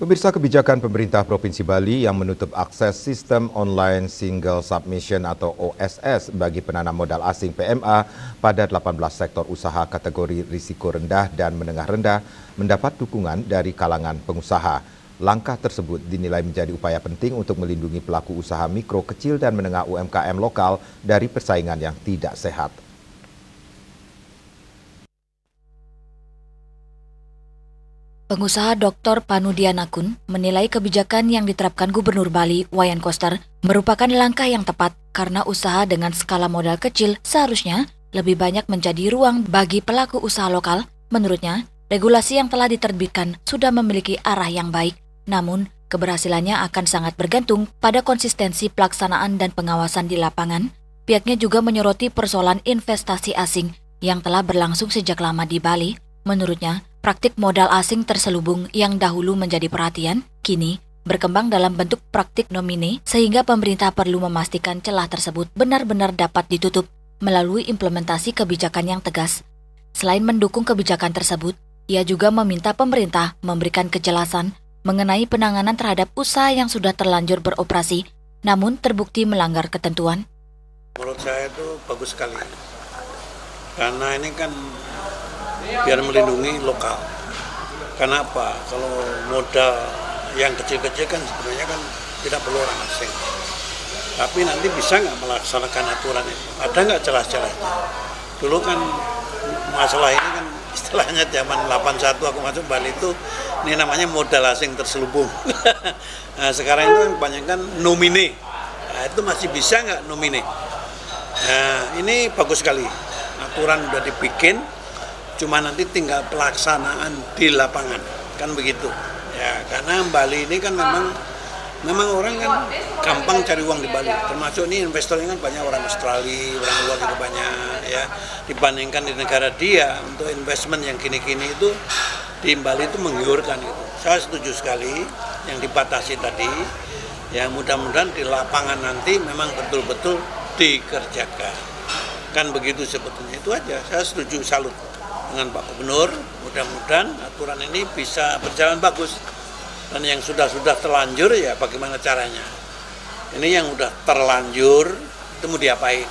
Pemirsa, kebijakan pemerintah Provinsi Bali yang menutup akses sistem online single submission atau OSS bagi penanam modal asing PMA pada 18 sektor usaha kategori risiko rendah dan menengah rendah mendapat dukungan dari kalangan pengusaha. Langkah tersebut dinilai menjadi upaya penting untuk melindungi pelaku usaha mikro, kecil dan menengah UMKM lokal dari persaingan yang tidak sehat. Pengusaha Dr. Panudianakun menilai kebijakan yang diterapkan Gubernur Bali, Wayan Koster, merupakan langkah yang tepat karena usaha dengan skala modal kecil seharusnya lebih banyak menjadi ruang bagi pelaku usaha lokal. Menurutnya, regulasi yang telah diterbitkan sudah memiliki arah yang baik, namun keberhasilannya akan sangat bergantung pada konsistensi pelaksanaan dan pengawasan di lapangan. Pihaknya juga menyoroti persoalan investasi asing yang telah berlangsung sejak lama di Bali. Menurutnya, praktik modal asing terselubung yang dahulu menjadi perhatian, kini berkembang dalam bentuk praktik nomine sehingga pemerintah perlu memastikan celah tersebut benar-benar dapat ditutup melalui implementasi kebijakan yang tegas. Selain mendukung kebijakan tersebut, ia juga meminta pemerintah memberikan kejelasan mengenai penanganan terhadap usaha yang sudah terlanjur beroperasi namun terbukti melanggar ketentuan. Menurut saya itu bagus sekali, karena ini kan biar melindungi lokal. Karena apa? Kalau modal yang kecil-kecil kan sebenarnya kan tidak perlu orang asing. Tapi nanti bisa nggak melaksanakan aturan itu? Ada nggak celah-celahnya? Dulu kan masalah ini kan istilahnya zaman 81 aku masuk Bali itu ini namanya modal asing terselubung. Nah, sekarang itu yang kebanyakan nomine. Nah, itu masih bisa nggak nomine? Nah, ini bagus sekali. Aturan udah dibikin, cuma nanti tinggal pelaksanaan di lapangan, kan begitu. Ya, karena Bali ini kan memang orang kan gampang cari uang di Bali. Termasuk ini investornya kan banyak orang Australia, orang luar juga banyak ya. Dibandingkan di negara dia untuk investment yang kini-kini itu di Bali itu menggiurkan gitu. Saya setuju sekali yang dibatasi tadi. Ya, mudah-mudahan di lapangan nanti memang betul-betul dikerjakan. Kan begitu sebetulnya, itu aja. Saya setuju, salut dengan Pak Gubernur, mudah-mudahan aturan ini bisa berjalan bagus. Dan yang sudah terlanjur ya bagaimana caranya. Ini yang udah terlanjur itu mau diapain?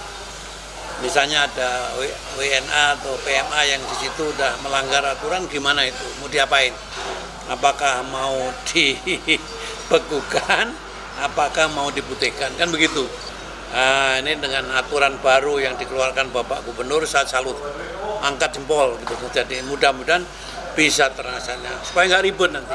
Misalnya ada WNA atau PMA yang di situ udah melanggar aturan, gimana itu? Mau diapain? Apakah mau dibekukan? Apakah mau diputihkan? Kan begitu. Nah, ini dengan aturan baru yang dikeluarkan Bapak Gubernur, saya salut, angkat jempol gitu. Jadi mudah-mudahan bisa terlaksana supaya nggak ribut nanti.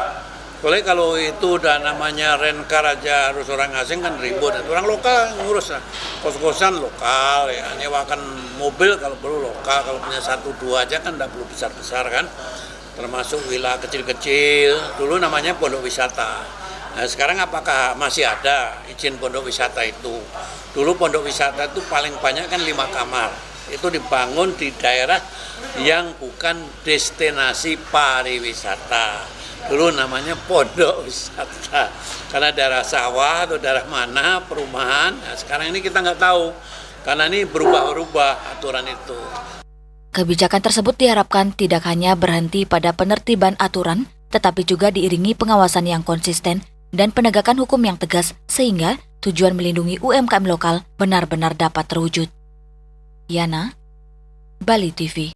Soalnya kalau itu udah namanya renkar aja harus orang asing kan ribut. Orang lokal ngurus lah, kos-kosan lokal ya, nyewakan mobil kalau perlu lokal, kalau punya 1-2 aja kan nggak perlu besar-besar kan. Termasuk wilayah kecil-kecil, dulu namanya pondok wisata. Nah, sekarang apakah masih ada izin pondok wisata itu? Dulu pondok wisata itu paling banyak kan 5 kamar. Itu dibangun di daerah yang bukan destinasi pariwisata. Dulu namanya pondok wisata. Karena daerah sawah atau daerah mana, perumahan. Nah, sekarang ini kita nggak tahu. Karena ini berubah-ubah aturan itu. Kebijakan tersebut diharapkan tidak hanya berhenti pada penertiban aturan, tetapi juga diiringi pengawasan yang konsisten dan penegakan hukum yang tegas sehingga tujuan melindungi UMKM lokal benar-benar dapat terwujud. Yana, Bali TV.